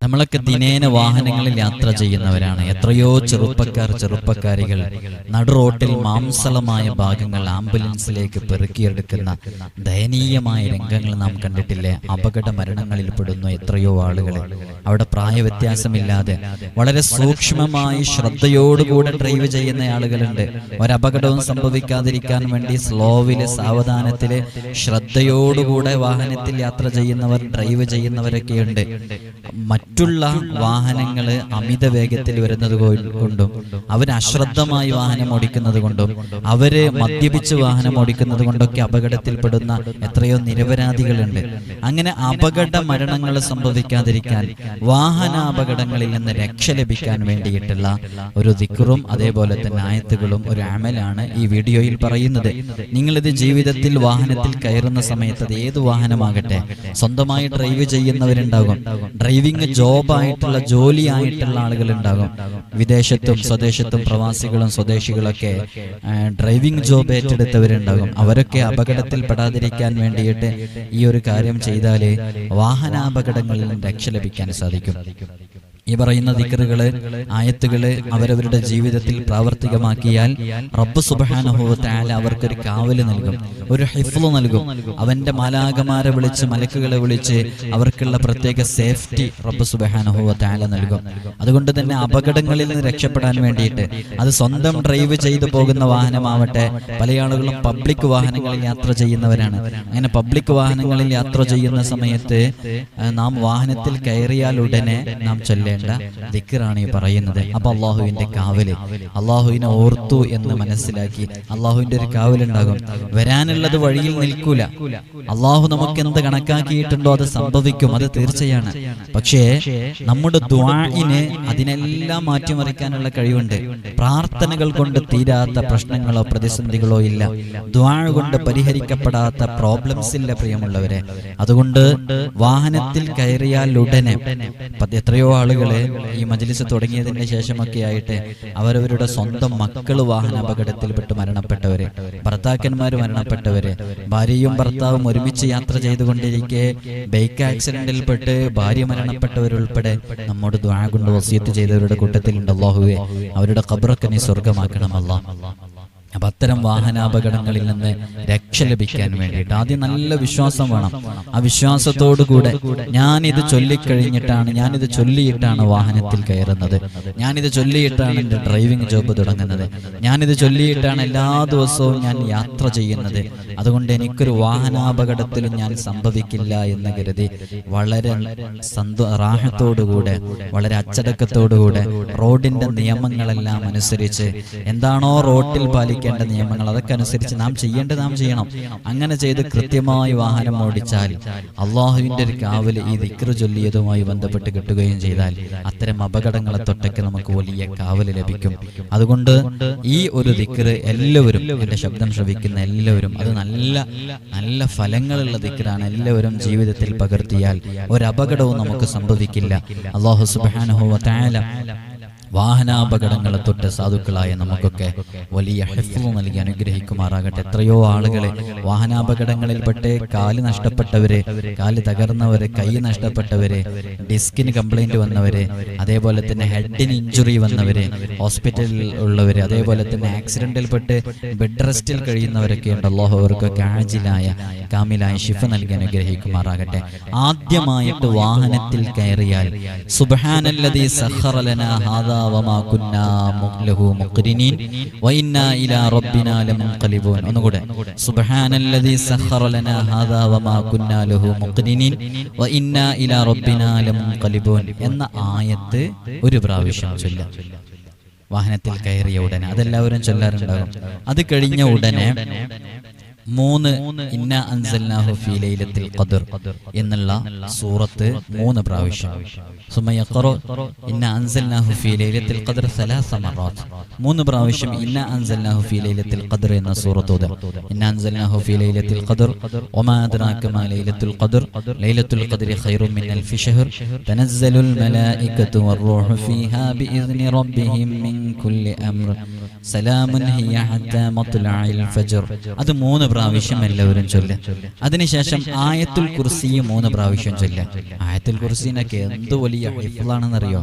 നമ്മളൊക്കെ ദിനേന വാഹനങ്ങളിൽ യാത്ര ചെയ്യുന്നവരാണ്. എത്രയോ ചെറുപ്പക്കാരികൾ നടുറോട്ടിൽ മാംസളമായ ഭാഗങ്ങൾ ആംബുലൻസിലേക്ക് പെറുക്കിയെടുക്കുന്ന ദയനീയമായ രംഗങ്ങൾ നാം കണ്ടിട്ടില്ലേ? അപകട മരണങ്ങളിൽ പെടുന്നു എത്രയോ ആളുകൾ. അവിടെ പ്രായവ്യത്യാസമില്ലാതെ വളരെ സൂക്ഷ്മമായി ശ്രദ്ധയോടുകൂടെ ഡ്രൈവ് ചെയ്യുന്ന ആളുകളുണ്ട്. ഒരപകടവും സംഭവിക്കാതിരിക്കാൻ വേണ്ടി സ്ലോവില്, സാവധാനത്തില്, ശ്രദ്ധയോടുകൂടെ വാഹനത്തിൽ യാത്ര ചെയ്യുന്നവർ, ഡ്രൈവ് ചെയ്യുന്നവരൊക്കെയുണ്ട്. മറ്റുള്ള വാഹനങ്ങൾ അമിത വേഗത്തിൽ വരുന്നത് കൊണ്ടും അവർ അശ്രദ്ധമായി വാഹനം ഓടിക്കുന്നത് കൊണ്ടും അവര് മദ്യപിച്ച് വാഹനം ഓടിക്കുന്നത് കൊണ്ടൊക്കെ അപകടത്തിൽപ്പെടുന്ന എത്രയോ നിരപരാധികളുണ്ട്. അങ്ങനെ അപകട മരണങ്ങൾ സംഭവിക്കാതിരിക്കാൻ, വാഹനാപകടങ്ങളിൽ നിന്ന് രക്ഷ ലഭിക്കാൻ വേണ്ടിയിട്ടുള്ള ഒരു ദിക്റും അതേപോലെ തന്നെ ആയത്തുകളും ഒരു അമലാണ് ഈ വീഡിയോയിൽ പറയുന്നത്. നിങ്ങളിത് ജീവിതത്തിൽ വാഹനത്തിൽ കയറുന്ന സമയത്ത്, അത് ഏത് വാഹനമാകട്ടെ, സ്വന്തമായി ഡ്രൈവ് ചെയ്യുന്നവരുണ്ടാകും, ഡ്രൈവിംഗ് ജോബായിട്ടുള്ള ജോലിയായിട്ടുള്ള ആളുകൾ ഉണ്ടാകും. വിദേശത്തും സ്വദേശത്തും പ്രവാസികളും സ്വദേശികളൊക്കെ ഡ്രൈവിംഗ് ജോബ് ഏറ്റെടുത്തവരുണ്ടാകും. അവരൊക്കെ അപകടത്തിൽ പെടാതിരിക്കാൻ വേണ്ടിയിട്ട് ഈ ഒരു കാര്യം ചെയ്താലേ വാഹനാപകടങ്ങളിൽ നിന്ന് രക്ഷ ലഭിക്കാൻ സാധിക്കും. ഈ പറയുന്ന ദിക്റുകള്, ആയത്തുകള് അവരവരുടെ ജീവിതത്തിൽ പ്രാവർത്തികമാക്കിയാൽ റബ്ബ് സുബ്ഹാനഹു വ തആല അവർക്കൊരു കാവല് നൽകും, ഒരു ഹിഫ്ള് നൽകും. അവന്റെ മാലാഖമാരെ വിളിച്ച്, മലക്കുകളെ വിളിച്ച് അവർക്കുള്ള പ്രത്യേക സേഫ്റ്റി റബ്ബ് സുബ്ഹാനഹു വ തആല നൽകും. അതുകൊണ്ട് തന്നെ അപകടങ്ങളിൽ നിന്ന് രക്ഷപ്പെടാൻ വേണ്ടിയിട്ട്, അത് സ്വന്തം ഡ്രൈവ് ചെയ്തു പോകുന്ന വാഹനമാവട്ടെ, പല ആളുകളും പബ്ലിക് വാഹനങ്ങളിൽ യാത്ര ചെയ്യുന്നവരാണ്. അങ്ങനെ പബ്ലിക് വാഹനങ്ങളിൽ യാത്ര ചെയ്യുന്ന സമയത്ത് നാം വാഹനത്തിൽ കയറിയാൽ ഉടനെ നാം ചൊല്ലേണ്ട ദിക്റാണ് ഈ പറയുന്നത്. അപ്പൊ അള്ളാഹുവിന്റെ കാവല്, അള്ളാഹുവിനെ ഓർത്തു എന്ന് മനസ്സിലാക്കി അള്ളാഹുവിന്റെ ഒരു കാവലുണ്ടാകും. വരാനുള്ളത് വഴിയിൽ നിൽക്കൂല. അള്ളാഹു നമുക്ക് എന്ത് കണക്കാക്കിയിട്ടുണ്ടോ അത് സംഭവിക്കും, അത് തീർച്ചയാണ്. പക്ഷേ നമ്മുടെ ദുആഇന് അതിനെല്ലാം മാറ്റിമറിക്കാനുള്ള കഴിവുണ്ട്. പ്രാർത്ഥനകൾ കൊണ്ട് തീരാത്ത പ്രശ്നങ്ങളോ പ്രതിസന്ധികളോ ഇല്ല. ദുആ കൊണ്ട് പരിഹരിക്കപ്പെടാത്ത പ്രോബ്ലംസ് ഇല്ല പ്രിയമുള്ളവരെ. അതുകൊണ്ട് വാഹനത്തിൽ കയറിയാൽ ഉടനെ, എത്രയോ ആളുകൾ ഈ മജ്‌ലിസ് തുടങ്ങിയതിന് ശേഷമൊക്കെ ആയിട്ട് അവരവരുടെ സ്വന്തം മക്കള് വാഹന അപകടത്തിൽപ്പെട്ട് മരണപ്പെട്ടവര്, ഭർത്താക്കന്മാര് മരണപ്പെട്ടവര്, ഭാര്യയും ഭർത്താവും ഒരുമിച്ച് യാത്ര ചെയ്തുകൊണ്ടിരിക്കെ ബൈക്ക് ആക്സിഡന്റിൽപ്പെട്ട് ഭാര്യ മരണപ്പെട്ടവരുൾപ്പെടെ നമ്മോട് ദുആ കൊണ്ട് വസിയത്ത് ചെയ്തവരുടെ കൂട്ടത്തിലുണ്ട്. അല്ലാഹുവേ, അവരുടെ ഖബറൊക്കെ നീ സ്വർഗ്ഗമാക്കണം അല്ലാഹ്. അപ്പൊ അത്തരം വാഹനാപകടങ്ങളിൽ നിന്ന് രക്ഷ ലഭിക്കാൻ വേണ്ടിയിട്ട് ആദ്യം നല്ല വിശ്വാസം വേണം. ആ വിശ്വാസത്തോടുകൂടെ ഞാനിത് ചൊല്ലിക്കഴിഞ്ഞിട്ടാണ്, ഞാനിത് ചൊല്ലിയിട്ടാണ് വാഹനത്തിൽ കയറുന്നത്, ഞാനിത് ചൊല്ലിയിട്ടാണ് എൻ്റെ ഡ്രൈവിംഗ് ജോബ് തുടങ്ങുന്നത്, ഞാനിത് ചൊല്ലിയിട്ടാണ് എല്ലാ ദിവസവും ഞാൻ യാത്ര ചെയ്യുന്നത്, അതുകൊണ്ട് എനിക്കൊരു വാഹനാപകടത്തിലും ഞാൻ സംഭവിക്കില്ല എന്ന് കരുതി വളരെ റാഹത്തോടുകൂടെ, വളരെ അച്ചടക്കത്തോടുകൂടെ റോഡിന്റെ നിയമങ്ങളെല്ലാം അനുസരിച്ച്, എന്താണോ റോഡിൽ പാലിക്കേണ്ട നിയമങ്ങൾ അതൊക്കെ അനുസരിച്ച് നാം ചെയ്യേണ്ടത് നാം ചെയ്യണം. അങ്ങനെ ചെയ്ത് കൃത്യമായി വാഹനം ഓടിച്ചാൽ അള്ളാഹുവിന്റെ ഒരു കാവല് ഈ ദിക്റ് ചൊല്ലിയതുമായി ബന്ധപ്പെട്ട് കിട്ടുകയും ചെയ്താൽ അത്തരം അപകടങ്ങളെ തൊട്ടൊക്കെ നമുക്ക് വലിയ കാവല് ലഭിക്കും. അതുകൊണ്ട് ഈ ഒരു ദിക്റ് എല്ലാവരും, എന്റെ ശബ്ദം ശ്രവിക്കുന്ന എല്ലാവരും, അത് നല്ല നല്ല ഫലങ്ങളുള്ള ദിക്റാണ്. എല്ലാവരും ജീവിതത്തിൽ പകർത്തിയാൽ ഒരപകടവും നമുക്ക് സംഭവിക്കില്ല. അല്ലാഹു സുബ്ഹാനഹു വ തആല വാഹനാപകടങ്ങളെ തൊട്ട് സാധുക്കളായ നമുക്കൊക്കെ വലിയ ഹിഫ്ള് നൽകി അനുഗ്രഹിക്കുമാറാകട്ടെ. എത്രയോ ആളുകളെ വാഹനാപകടങ്ങളിൽപ്പെട്ട് കാല് നഷ്ടപ്പെട്ടവര്, കാല് തകർന്നവര്, കൈ നഷ്ടപ്പെട്ടവര്, ഡിസ്കിന് കംപ്ലൈന്റ് വന്നവര്, അതേപോലെ തന്നെ ഹെഡിന് ഇഞ്ചുറി വന്നവര്, ഹോസ്പിറ്റലിൽ ഉള്ളവര്, അതേപോലെ തന്നെ ആക്സിഡന്റിൽപ്പെട്ട് ബെഡ് റെസ്റ്റിൽ കഴിയുന്നവരൊക്കെ ഉണ്ട്. അല്ലാഹു അവർക്കൊക്കെ ആജിലായ കാമിലായ ശിഫ നൽകി അനുഗ്രഹിക്കുമാറാകട്ടെ. ആദ്യമായിട്ട് വാഹനത്തിൽ കയറിയാൽ സുബ്ഹാനല്ലദീ സഖറ ലനാ ഹാദാ വമാ കുന്നാ ലഹു മുഖ്രിനീൻ വഇന്നാ ഇലാ റബ്ബിനാ ലമുൻഖലിബൂൻ. ഒന്നുകൂടെ, സുബ്ഹാനല്ലദീ സഖറ ലനാ ഹാദാ വമാ കുന്നാ ലഹു മുഖ്രിനീൻ വഇന്നാ ഇലാ റബ്ബിനാ ലമുൻഖലിബൂൻ എന്ന ആയത്ത് ഒരു പ്രാവശ്യം ചൊല്ലാം വാഹനത്തിൽ കയറിയ ഉടനെ. അതെല്ലാവരും ചൊല്ലാറുണ്ടാകും. അത് കഴിഞ്ഞ ഉടനെ 3 ഇന്നാ അൻസൽനാഹു ഫീ ലൈലത്തിൽ ഖദ്ർ എന്നുള്ള സൂറത്ത് 3 പ്രാവശ്യം, സുമ്മ യഖറ ഇന്നാ അൻസൽനാഹു ഫീ ലൈലത്തിൽ ഖദ്ർ 3 മറات, 3 പ്രാവശ്യം ഇന്നാ അൻസൽനാഹു ഫീ ലൈലത്തിൽ ഖദ്ർ എന്ന സൂറത്ത് ഓതുക. ഇന്നാ അൻസൽനാഹു ഫീ ലൈലത്തിൽ ഖദ്ർ വമാ അദ്റാക മാ ലൈലത്തുൽ ഖദ്ർ ലൈലത്തുൽ ഖദ്രി ഖൈറും മിൻ അൽഫി ശഹർ തനസ്സലുൽ മലായികതു വർ-റൂഹു ഫീഹാ ബിഇذن റബ്ബിഹിം മിൻ കുല്ലി അംർ സലാമുൻ ഹിയ ഹത്താ മത്ലഇൽ ഫജ്ർ. അത് 3 പ്രാവശ്യം എല്ലാവരും ചൊല്ലുക. അതിനുശേഷം ആയത്തുൽ കുർസി 3 പ്രാവശ്യം ചൊല്ലുക. ആയത്തുൽ കുർസിനൊക്കെ എന്ത് വലിയ ഹിഫ്ളാണെന്നറിയോ?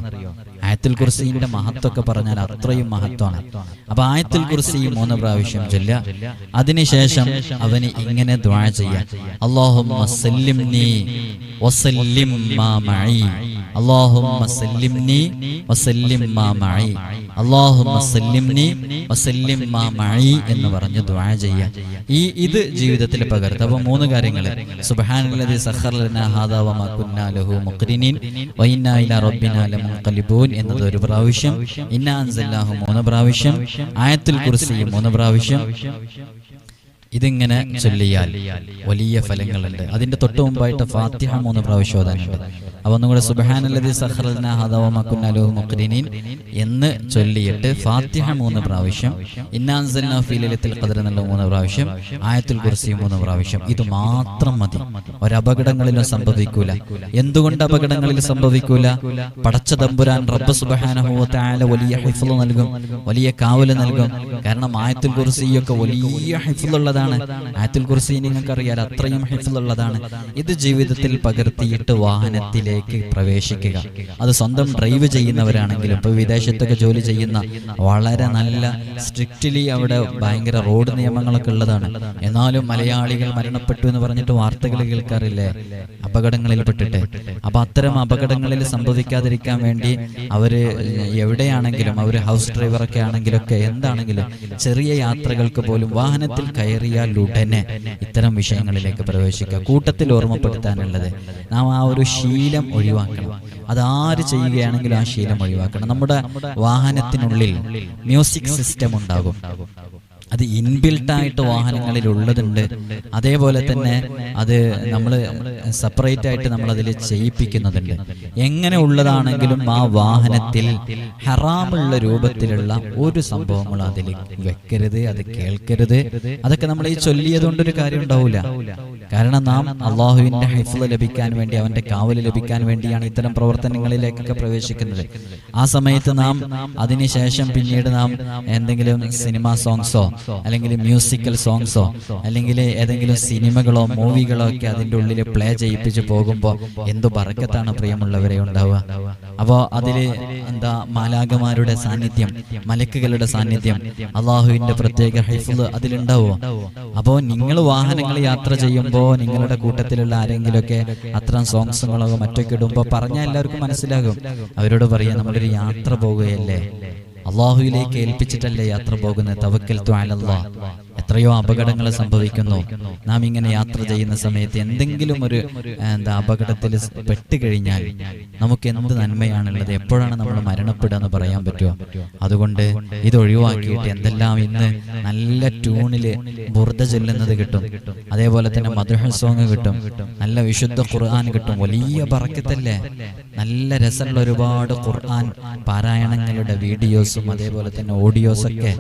ആയത്തുൽ കുർസിന്റെ മഹത്വമൊക്കെ പറഞ്ഞാൽ അത്രയും മഹത്വമാണ്. അപ്പൊ ആയത്തുൽ കുർസി 3 പ്രാവശ്യം ചൊല്ലുക. അതിനുശേഷം അവന് ഇങ്ങനെ ദുആ ചെയ്യാം: അല്ലാഹുമ്മ സല്ലിംനി വസല്ലിം മാ മഈ, അല്ലാഹുമ്മ സല്ലിംനി വസല്ലിം മാ മഈ, അല്ലാഹുമ്മ സല്ലിംനി വസല്ലിം മാ മഈ എന്ന് പറഞ്ഞ് ദുആ ചെയ്യാം. ഇത് ജീവിതത്തിൽ പകർത്തുക. അപ്പോൾ 3 കാര്യങ്ങൾ: സുബ്ഹാനല്ലദി സഖറ ലനാ ഹാദാ വമാ കുന്നാ ലഹു മുഖ്രിനീൻ വഇന്നാ ഇലാ റബ്ബിനാ ലമുൻഖലിബൂൻ എന്നത് 1 പ്രാവശ്യം, ഇന്നാ അൻസൽനാഹു 3 പ്രാവശ്യം, ആയത്തുൽ കുർസി 3 പ്രാവശ്യം. ഇതിങ്ങനെ ചൊല്ലിയാൽ വലിയ ഫലങ്ങളുണ്ട്. അതിന്റെ തൊട്ട് മുമ്പായിട്ട് ഫാത്തിഹ 3 പ്രാവശ്യം ഓതാനുണ്ട്. അപ്പൊ ഒന്നുകൂടെ സുബ്ഹാനല്ലദി സഖറ ലനാ ഹാദാ വമാ കുന്നാ ലഹു മുഖ്രിനീൻ എന്ന് ചൊല്ലിയിട്ട് ഫാത്തിഹ 3 പ്രാവശ്യം, ഇന്നാ അൻസൽനാഹു ഫീ ലൈലത്തുൽ ഖദ്ർ എന്നുള്ള 3 പ്രാവശ്യം, ആയത്തുൽ കുർസി 3 പ്രാവശ്യം. ഇത് മാത്രം മതി. ഒരപകടങ്ങളിലും സംഭവിക്കൂല. എന്തുകൊണ്ട് അപകടങ്ങളിൽ സംഭവിക്കൂല? പടച്ച തമ്പുരാൻ റബ്ബ് സുബ്ഹാനഹു വ തആല വലിയ ഹിഫ്ള് നൽകും, വലിയ കാവല് നൽകും. കാരണം ആയത്തുൽ കുർസിയൊക്കെ വലിയ ഹിഫ്ളുള്ളതാണ്. ആയത്തുൽ കുർസി നിങ്ങൾക്കറിയാൽ അത്രയും ഹിഫ്ളുള്ളതാണ്. ഇത് ജീവിതത്തിൽ പകർത്തിയിട്ട് വാഹനത്തിലേക്ക് പ്രവേശിക്കുക. അത് സ്വന്തം ഡ്രൈവ് ചെയ്യുന്നവരാണെങ്കിലും, ഇപ്പോൾ വിദേശത്തൊക്കെ ജോലി ചെയ്യുന്ന വളരെ നല്ല സ്ട്രിക്റ്റ്ലി അവിടെ ഭയങ്കര റോഡ് നിയമങ്ങളൊക്കെ ഉള്ളതാണ്. എന്നാലും മലയാളികൾ മരണപ്പെട്ടു എന്ന് പറഞ്ഞിട്ട് വാർത്തകൾ കേൾക്കാറില്ലേ? അപകടങ്ങളിൽ പെട്ടിട്ട്. അപ്പൊ അത്തരം അപകടങ്ങളിൽ സംഭവിക്കാതിരിക്കാൻ വേണ്ടി അവര് എവിടെയാണെങ്കിലും, അവര് ഹൗസ് ഡ്രൈവറൊക്കെ ആണെങ്കിലൊക്കെ എന്താണെങ്കിലും ചെറിയ യാത്രകൾക്ക് പോലും വാഹനത്തിൽ കയറിയാൽ ഉടനെ ഇത്തരം വിഷയങ്ങളിലേക്ക് പ്രവേശിക്കുക. കൂട്ടത്തിൽ ഓർമ്മപ്പെടുത്താനുള്ളത്, നാം ആ ഒരു ശീലം ഒഴിവാക്കണം. അതാര് ചെയ്യുകയാണെങ്കിലും ആ ശീലം ഒഴിവാക്കണം. നമ്മുടെ വാഹനത്തിനുള്ളിൽ മ്യൂസിക് സിസ്റ്റം ഉണ്ടാകും. അത് ഇൻബിൽട്ടായിട്ട് വാഹനങ്ങളിൽ ഉള്ളതുണ്ട്. അതേപോലെ തന്നെ അത് നമ്മൾ സെപ്പറേറ്റ് ആയിട്ട് നമ്മൾ അതിൽ ചെയ്യിപ്പിക്കുന്നതുണ്ട്. എങ്ങനെ ഉള്ളതാണെങ്കിലും ആ വാഹനത്തിൽ ഹറാമുള്ള രൂപത്തിലുള്ള ഒരു സംഭവങ്ങൾ അതിൽ വെക്കരുത്, അത് കേൾക്കരുത്. അതൊക്കെ നമ്മൾ ഈ ചൊല്ലിയതുകൊണ്ടൊരു കാര്യം ഉണ്ടാവില്ല. കാരണം നാം അള്ളാഹുവിന്റെ ഹിഫ്ള് ലഭിക്കാൻ വേണ്ടി, അവന്റെ കാവല് ലഭിക്കാൻ വേണ്ടിയാണ് ഇത്തരം പ്രവർത്തനങ്ങളിലേക്കൊക്കെ പ്രവേശിക്കുന്നത്. ആ സമയത്ത് നാം അതിനുശേഷം പിന്നീട് നാം എന്തെങ്കിലും സിനിമാ സോങ്സോ അല്ലെങ്കിൽ മ്യൂസിക്കൽ സോങ്സോ അല്ലെങ്കിൽ ഏതെങ്കിലും സിനിമകളോ മൂവികളോ ഒക്കെ അതിൻ്റെ ഉള്ളിൽ പ്ലേ ചെയ്യിപ്പിച്ച് പോകുമ്പോൾ എന്തു ബറക്കത്താണ് പ്രിയമുള്ളവരെ ഉണ്ടാവുക. അപ്പോൾ അതില് എന്താ മാലാഖമാരുടെ സാന്നിധ്യം, മലക്കുകളുടെ സാന്നിധ്യം, അള്ളാഹുവിന്റെ പ്രത്യേക ഹിഫ്ള് അതിലുണ്ടാവുമോ? അപ്പോൾ നിങ്ങൾ വാഹനങ്ങൾ യാത്ര ചെയ്യുമ്പോൾ നിങ്ങളുടെ കൂട്ടത്തിലുള്ള ആരെങ്കിലുമൊക്കെ അത്തരം സോങ്സുകളോ മറ്റൊക്കെ ഇടുമ്പോൾ പറഞ്ഞാൽ എല്ലാവർക്കും മനസ്സിലാകും. അവരോട് പറയാം, നമ്മളൊരു യാത്ര പോകുകയല്ലേ, അള്ളാഹുവിലേക്ക് ഏൽപ്പിച്ചിട്ടല്ലേ യാത്ര പോകുന്നത്. തവക്കൽതു അലല്ലാഹ്. എത്രയോ അപകടങ്ങൾ സംഭവിക്കുന്നു. നാം ഇങ്ങനെ യാത്ര ചെയ്യുന്ന സമയത്ത് എന്തെങ്കിലും ഒരു അപകടത്തിൽ പെട്ടുകഴിഞ്ഞാൽ നമുക്ക് എന്ത് നന്മയാണുള്ളത്? എപ്പോഴാണ് നമ്മൾ മരണപ്പെടുക എന്ന് പറയാൻ പറ്റുമോ? അതുകൊണ്ട് ഇത് ഒഴിവാക്കിയിട്ട് എന്തെല്ലാം ഇന്ന് നല്ല ട്യൂണില് ബുർദ ചൊല്ലുന്നത് കിട്ടും, അതേപോലെ തന്നെ മദ്ഹ് സോങ് കിട്ടും, നല്ല വിശുദ്ധ ഖുർആൻ കിട്ടും. വലിയ ബറക്കത്തല്ലേ? നല്ല രസമുള്ള ഒരുപാട് ഖുർആൻ പാരായണങ്ങളുടെ വീഡിയോസും അതേപോലെ തന്നെ ഓഡിയോസൊക്കെ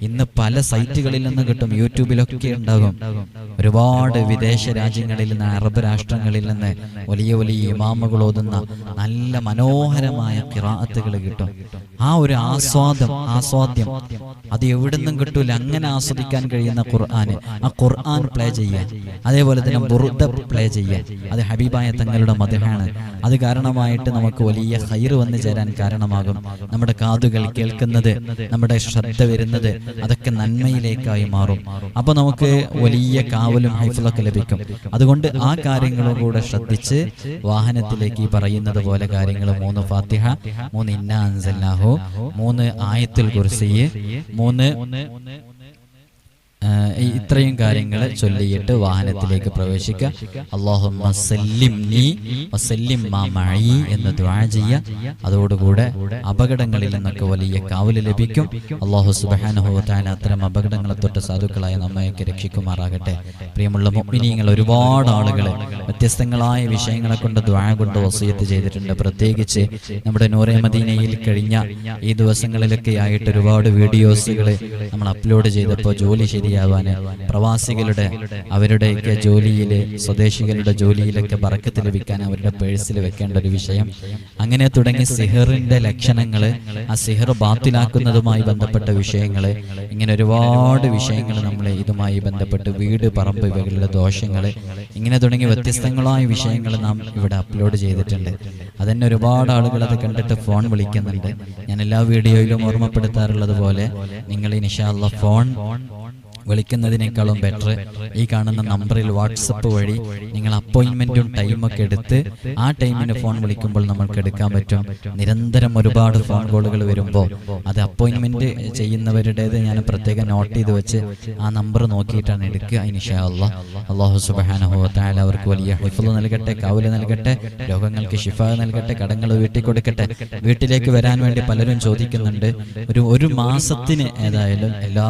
ഇന്ന് പല സൈറ്റുകളിൽ നിന്ന് കിട്ടും, യൂട്യൂബിലൊക്കെ ഉണ്ടാകും. ഒരുപാട് വിദേശ രാജ്യങ്ങളിൽ നിന്ന്, അറബ് രാഷ്ട്രങ്ങളിൽ നിന്ന് വലിയ വലിയ ഇമാമുകൾ ഓതുന്ന നല്ല മനോഹരമായ ഖിറാഅത്തുകൾ കിട്ടും. ആ ഒരു ആസ്വാദ്യം അത് എവിടുന്നും കിട്ടൂല. അങ്ങനെ ആസ്വദിക്കാൻ കഴിയുന്ന ഖുർആന്, ആ ഖുർആൻ പ്ലേ ചെയ്യാൻ, അതേപോലെ തന്നെ ബുർദ പ്ലേ ചെയ്യാൻ, അത് ഹബീബായ തങ്ങളുടെ മദ്ഹാണ്. അത് കാരണമായിട്ട് നമുക്ക് വലിയ ഖൈർ വന്നു ചേരാൻ കാരണമാകും. നമ്മുടെ കാതുകൾ കേൾക്കുന്നത്, നമ്മുടെ ശ്രദ്ധ വരുന്നത് അതൊക്കെ നന്മയിലേക്കായി മാറും. അപ്പൊ നമുക്ക് വലിയ കാവലും ഹൈഫിലൊക്കെ ലഭിക്കും. അതുകൊണ്ട് ആ കാര്യങ്ങളും കൂടെ ശ്രദ്ധിച്ച് വാഹനത്തിലേക്ക് ഈ പറയുന്നത് പോലെ കാര്യങ്ങൾ 3 ഫാത്തിഹ, 3 ഇന്നാ അൻസൽനാഹു, 3 ആയത്തുൽ കുർസി, 3 ഇത്രയും കാര്യങ്ങൾ ചൊല്ലിയിട്ട് വാഹനത്തിലേക്ക് പ്രവേശിക്കുക. അല്ലാഹുമ്മ സല്ലിംനി വസല്ലിം മാ മഈ എന്ന് ദുആ ചെയ്യുക. അതോടുകൂടെ അപകടങ്ങളിൽ നിന്നൊക്കെ വലിയ കാവല് ലഭിക്കും. അല്ലാഹു സുബ്ഹാനഹു വ തആല അത്തരം അപകടങ്ങളെ തൊട്ട് സാധുക്കളായ നമ്മയൊക്കെ രക്ഷിക്കുമാറാകട്ടെ. പ്രിയമുള്ള മുഅ്മിനീങ്ങൾ, ഒരുപാട് ആളുകൾ വ്യത്യസ്തങ്ങളായ വിഷയങ്ങളെ കൊണ്ട് ദുആ കൊണ്ട് വസിയത്ത് ചെയ്തിട്ടുണ്ട്. പ്രത്യേകിച്ച് നമ്മുടെ നൂറെ മദീനയിൽ കഴിഞ്ഞ ഈ ദിവസങ്ങളിലൊക്കെ ആയിട്ട് ഒരുപാട് വീഡിയോസുകൾ നമ്മൾ അപ്ലോഡ് ചെയ്തപ്പോൾ ജോലി ശരിയായി ശരിയാവാൻ, പ്രവാസികളുടെ അവരുടെയൊക്കെ ജോലിയിൽ, സ്വദേശികളുടെ ജോലിയിലൊക്കെ ബറക്കത്ത് ലഭിക്കാൻ അവരുടെ പേഴ്സിൽ വെക്കേണ്ട ഒരു വിഷയം, അങ്ങനെ തുടങ്ങി സിഹറിന്റെ ലക്ഷണങ്ങൾ, ആ സിഹർ ബാത്തിലാക്കുന്നതുമായി ബന്ധപ്പെട്ട വിഷയങ്ങൾ, ഇങ്ങനെ ഒരുപാട് വിഷയങ്ങൾ നമ്മൾ ഇതുമായി ബന്ധപ്പെട്ട് വീട്, പറമ്പ്, ഇവകളുടെ ദോഷങ്ങൾ, ഇങ്ങനെ തുടങ്ങി വ്യത്യസ്തങ്ങളായ വിഷയങ്ങൾ നാം ഇവിടെ അപ്ലോഡ് ചെയ്തിട്ടുണ്ട്. അതന്നെ ഒരുപാട് ആളുകൾ അത് കണ്ടിട്ട് ഫോൺ വിളിക്കുന്നുണ്ട്. ഞാൻ എല്ലാ വീഡിയോയിലും ഓർമ്മപ്പെടുത്താറുള്ളത് പോലെ നിങ്ങൾ ഇൻഷാ അല്ലാഹ് ഫോൺ വിളിക്കുന്നതിനേക്കാളും ബെറ്റർ ഈ കാണുന്ന നമ്പറിൽ വാട്സപ്പ് വഴി നിങ്ങൾ അപ്പോയിൻമെന്റും ടൈമൊക്കെ എടുത്ത് ആ ടൈമിന് ഫോൺ വിളിക്കുമ്പോൾ നമ്മൾക്ക് എടുക്കാൻ പറ്റും. നിരന്തരം ഒരുപാട് ഫോൺ കോളുകൾ വരുമ്പോൾ അത് അപ്പോയിൻമെന്റ് ചെയ്യുന്നവരുടേത് ഞാൻ പ്രത്യേകം നോട്ട് ചെയ്ത് വെച്ച് ആ നമ്പർ നോക്കിയിട്ടാണ് എടുക്കുക. ഇൻഷാ അല്ലാഹ് അല്ലാഹു സുബ്ഹാനഹു വ തആല അവർക്ക് വലിയ ഹിഫ്ള് നൽകട്ടെ, കാവല് നൽകട്ടെ, രോഗങ്ങൾക്ക് ശിഫ നൽകട്ടെ, കടങ്ങൾ വീട്ടിൽ കൊടുക്കട്ടെ. വീട്ടിലേക്ക് വരാൻ വേണ്ടി പലരും ചോദിക്കുന്നുണ്ട്. ഒരു മാസത്തിന് ഏതായാലും എല്ലാ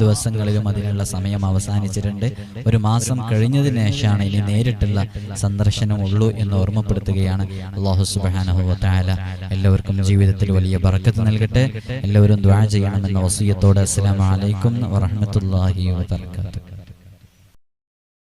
ദിവസങ്ങളിലും അതിനുള്ള സമയം അവസാനിച്ചിട്ടുണ്ട്. ഒരു മാസം കഴിഞ്ഞതിന് ശേഷമാണ് ഇനി നേരിട്ടുള്ള സന്ദർശനം ഉള്ളൂ എന്ന് ഓർമ്മപ്പെടുത്തുകയാണ്. അല്ലാഹു സുബ്ഹാനഹു വ തആല എല്ലാവർക്കും ജീവിതത്തിൽ വലിയ ബറക്കത്ത് നൽകട്ടെ. എല്ലാവരും ദുആ ചെയ്യണമെന്ന വസിയത്തോടെ അസ്സലാമു അലൈക്കും വറഹ്മത്തുള്ളാഹി വബറകാതുഹു.